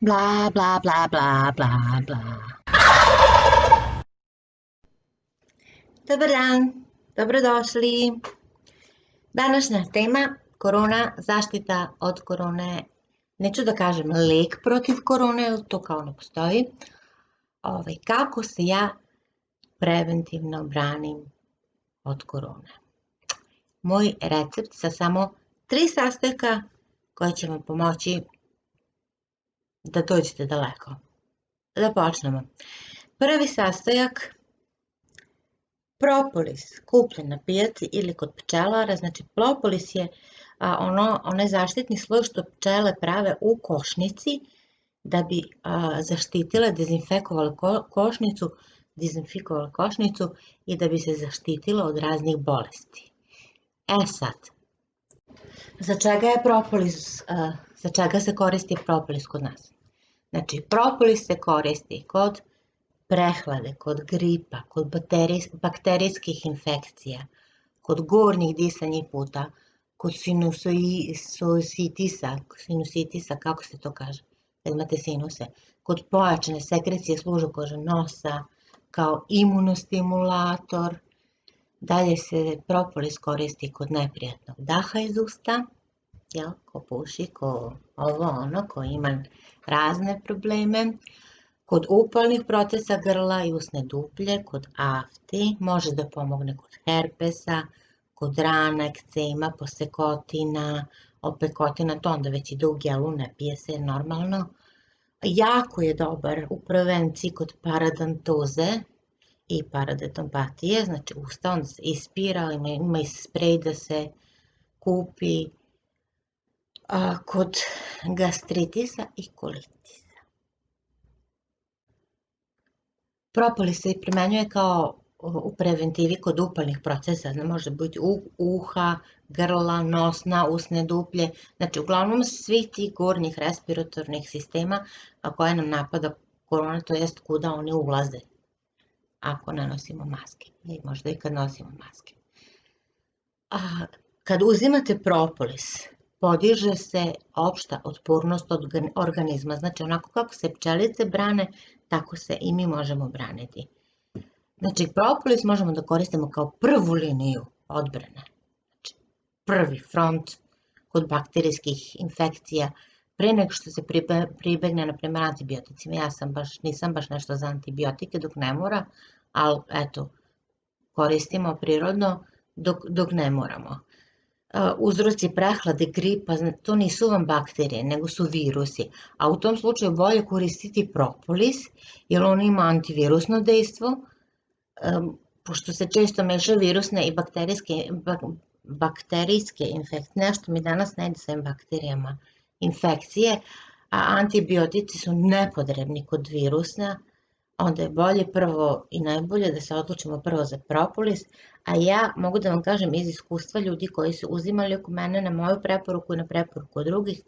Bla, bla, bla, bla, bla, bla. Dobar dan, dobrodošli. Današnja tema korona, zaštita od korone. Neću da kažem lek protiv korone, jer to kao ne postoji. Kako se ja preventivno branim od korone. Moj recept sa samo 3 sastojka koji će vam pomoći da dođete daleko. Da počnemo. Prvi sastojak, propolis kupljen na pijaci ili kod pčelara. Znači propolis je onaj zaštitni sloj što pčele prave u košnici da bi zaštitile, dezinfikovale košnicu i da bi se zaštitilo od raznih bolesti. Sad, za čega se koristi propolis kod nas? Znači, propolis se koristi kod prehlade, kod gripa, kod bakterijskih infekcija, kod gornjih disajnih puta, kod sinusitisa, kako se to kaže, kad imate sinuse, kod pojačane sekrecije služu kože nosa, kao imunostimulator. Dalje se propolis koristi kod neprijatnog daha iz usta, ko puši, ko ko ima razne probleme. Kod upalnih procesa grla i usne duplje, kod afti, može da pomogne kod herpesa, kod rana, ekcema, posekotina, opekotina, to onda već ide u gelu, ne pije se normalno. Jako je dobar u prevenciji kod paradontoze i paradontompatije, znači usta onda se ispira, ima i sprej da se kupi kod gastritisa i kolitisa. Propolis se primenjuje kao u preventivi kod upalnih procesa, može biti uha, grla, nosna, usne duplje, znači uglavnom svi ti gornjih respiratornih sistema koje nam napada korona, to jest kuda oni ulaze ako ne nosimo maske i možda i kad nosimo maske. Kad uzimate propolis, podiže se opšta otpornost organizma, znači onako kako se pčelice brane, tako se i mi možemo braniti. Znači, propolis možemo da koristimo kao prvu liniju odbrane. Znači, prvi front kod bakterijskih infekcija, pre nego što se pribegne, na primjer, antibioticima. Ja nisam baš nešto za antibiotike dok ne mora, ali eto, koristimo prirodno dok ne moramo. Uzroci prehlade, gripa, to nisu vam bakterije, nego su virusi. A u tom slučaju bolje koristiti propolis, jer on ima antivirusno dejstvo, pošto se često mešaju virusne i bakterijske infekcije. Nešto mi danas ne ide sa bakterijama infekcije, a antibiotici su nepotrebni kod virusa, onda je bolje prvo i najbolje da se odlučimo prvo za propolis, a ja mogu da vam kažem iz iskustva ljudi koji su uzimali oko mene na moju preporuku i na preporuku drugih,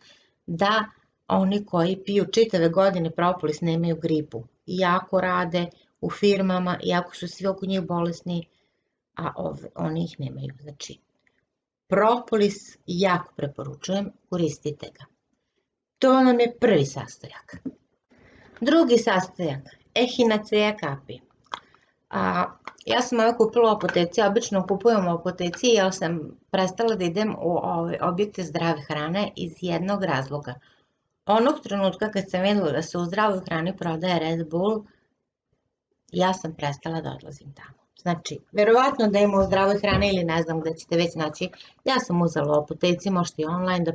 da oni koji piju čitave godine propolis nemaju gripu. Iako rade u firmama, iako su svi oko njih bolesni, a oni ih nemaju. Znači, propolis jako preporučujem, koristite ga. To nam je prvi sastojak. Drugi sastojak, Echinacea capi. Ja sam ovo kupila u apoteci, obično kupujem u apoteci, jer sam prestala da idem u objekte zdrave hrane iz jednog razloga. Onog trenutka kad sam videla da se u zdravoj hrani prodaje Red Bull, ja sam prestala da odlazim tamo. Znači, verovatno da ima u zdravoj hrani ili ne znam gde ćete već naći, ja sam uzela u apoteci, možete i online da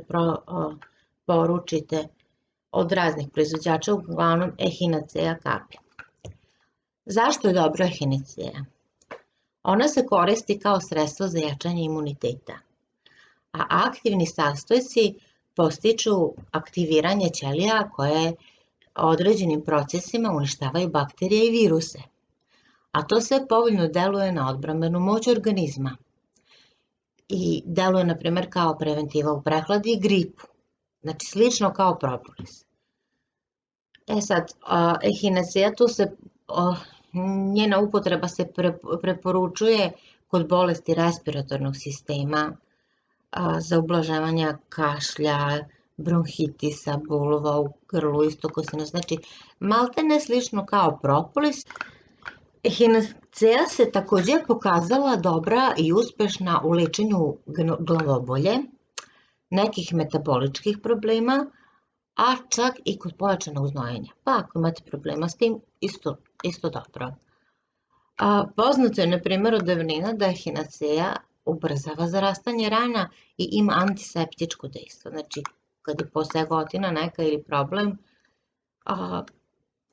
poručite od raznih proizvođača, uglavnom Echinacea capi. Zašto je dobro Echinacea? Ona se koristi kao sredstvo za jačanje imuniteta, a aktivni sastojci postiču aktiviranje ćelija koje određenim procesima uništavaju bakterije i viruse, a to sve povoljno deluje na odbrambenu moć organizma i deluje, na primjer, kao preventiva u prehladi i gripu, znači slično kao propolis. Sad, Echinacea, njena upotreba se preporučuje kod bolesti respiratornog sistema, za ublažavanje kašlja, bronhitisa, bolova u grlu, istokosina, znači malte ne slično kao propolis. Echinacea se takođe pokazala dobra i uspešna u lečenju glavobolje, nekih metaboličkih problema, a čak i kod pojačanog znojenja. Pa ako imate problema s tim, isto dobro. Poznato je, na primjer, od davnina da echinacea ubrzava zarastanje rana i ima antiseptičko dejstvo. Znači, kad je posegotina neka ili problem,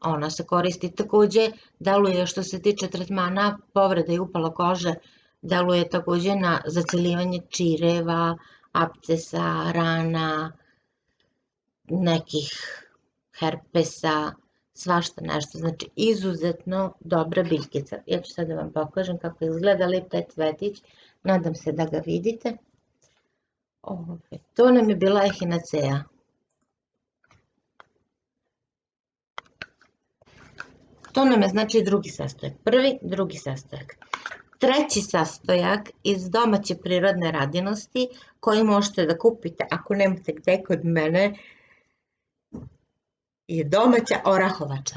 ona se koristi takođe, deluje što se tiče tretmana povrede i upala kože, deluje takođe na zaceljivanje čireva, apcesa, rana, nekih herpesa, svašta nešto. Znači, izuzetno dobra biljkica. Ja ću sad da vam pokažem kako izgleda lep taj cvetić. Nadam se da ga vidite. To nam je bila echinacea. To nam je znači drugi sastojak. Prvi, drugi sastojak. Treći sastojak iz domaće prirodne radinosti koji možete da kupite ako nemate gde kod mene je domaća orahovača.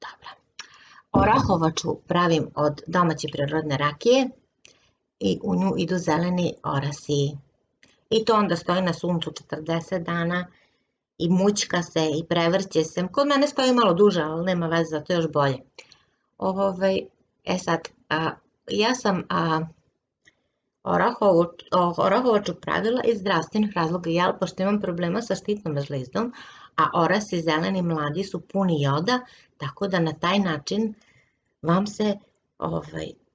Dobra. Orahovaču pravim od domaće prirodne rakije i u nju idu zeleni orasi. I to onda stoji na suncu 40 dana i mućka se i prevrće se. Kod mene stoji malo duže, ali nema veze, zato je još bolje. Sad, ja sam orahovaču pravila iz zdravstvenih razloga, ja pošto imam problema sa štitnom žlizdom, a orasi zeleni mladi su puni joda, tako da na taj način vam se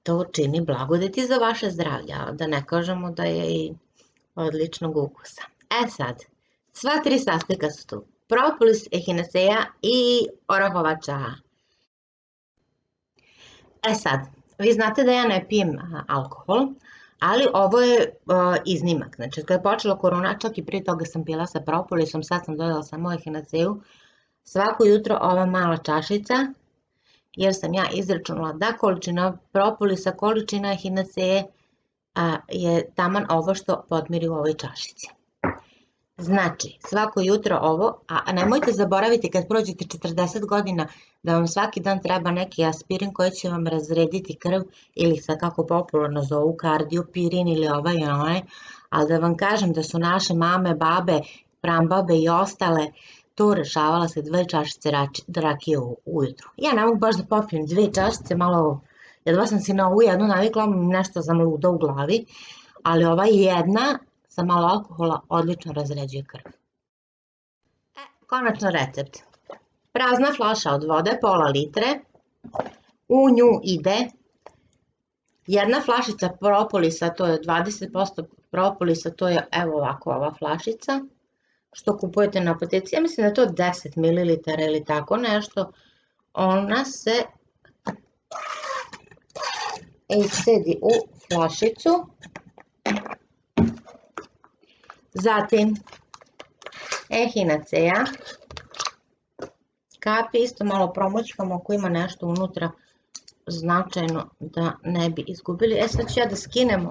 to čini blagodeti za vaše zdravlje, da ne kažemo da je i odličnog ukusa. Sad, sva tri sastojka su tu. Propolis, echinacea i orahovača. Sad, vi znate da ja ne pijem alkohol, ali ovo je iznimak. Znači, kada je počela korona, čak i prije toga sam pila sa propolisom, sad sam dodala samo echinaceu. Svako jutro ova mala čašica, jer sam ja izračunala da količina propolisa, količina echinacee je taman ovo što podmiri u ovoj čašici. Znači, svako jutro ovo, a nemojte zaboraviti kad prođete 40 godina da vam svaki dan treba neki aspirin koji će vam razrediti krv ili sad kako popularno zovu kardiopirin ili ovaj i onaj, ali da vam kažem da su naše mame, babe, prambabe i ostale to rešavala sa 2 čašice rakije ujutru. Ja ne mogu baš da popijem 2 čašice, malo, jedva sam si na ovu jednu navikla, nešto zamluda u glavi, ali ova jedna sa malo alkohola odlično razređuje krv. Konačno recept. Prazna flaša od vode, pola litre, u nju ide jedna flašica propolisa, to je 20% propolisa, to je evo ovako ova flašica, što kupujete na apoteci, ja mislim da je to 10 ml ili tako nešto, ona se sedi u flašicu. Zatim, echinacea, kapi isto malo promućkamo ako ima nešto unutra značajno da ne bi izgubili. Sad ću ja da skinem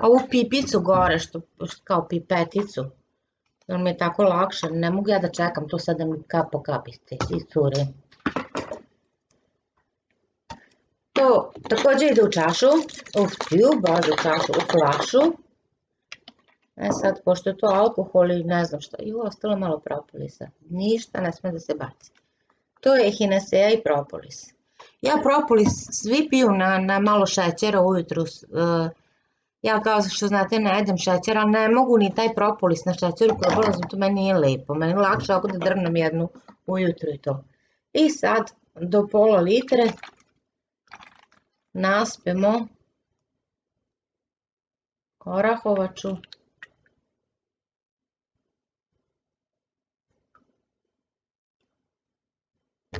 ovu pipicu gore, kao pipeticu, jer mi je tako lakše, ne mogu ja da čekam to sad da mi kap po kap iscuri. To takođe ide u čašu, u flašu. Sad, pošto je to alkohol i ne znam šta, i ostalo malo propolisa, ništa ne sme da se baci. To je echinacea i propolis. Ja propolis svi piju na malo šećera ujutru, ja kao što znate ne jedem šećer, ali ne mogu ni taj propolis na šećeru probolazno, to meni nije lepo, meni je lakše ako da drnem jednu ujutru i to. I sad do pola litre naspemo orahovaču,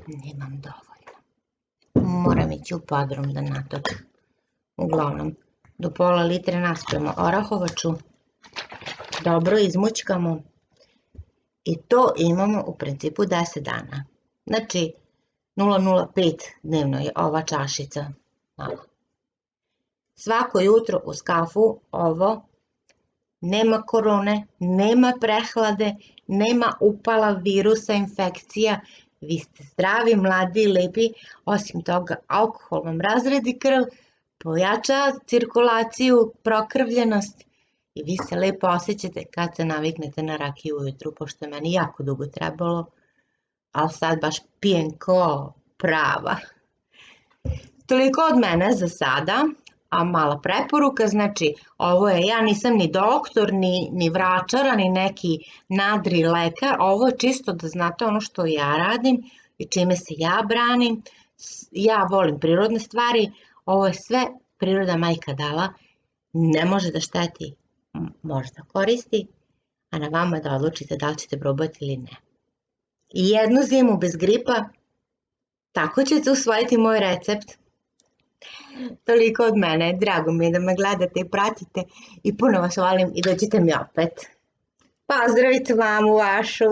nemam dovoljno, moram ići u podrum da natočim, uglavnom do pola litre naspemo orahovaču, dobro izmućkamo i to imamo u principu 10 dana, znači 0,05 dnevno je ova čašica. svako jutro uz kafu ovo, nema korone, nema prehlade, nema upala virusa, infekcija, vi ste zdravi, mladi i lepi, osim toga alkohol vam razredi krv, pojača cirkulaciju, prokrvljenost i vi se lepo osjećate kad se naviknete na rakiju ujutru, pošto je meni jako dugo trebalo, ali sad baš pijem ko prava. Toliko od mene za sada, a mala preporuka, znači ovo je, ja nisam ni doktor, ni vračara, ni neki nadri lekar, ovo je čisto da znate ono što ja radim i čime se ja branim, ja volim prirodne stvari, ovo je sve priroda majka dala, ne može da šteti, može da koristi, a na vama je da odlučite da li ćete probati ili ne. I jednu zimu bez gripa, tako ćete usvojiti moj recept. Toliko od mene, drago mi je da me gledate i pratite i puno vas volim i dođite mi opet. Pozdravite mamu vašu!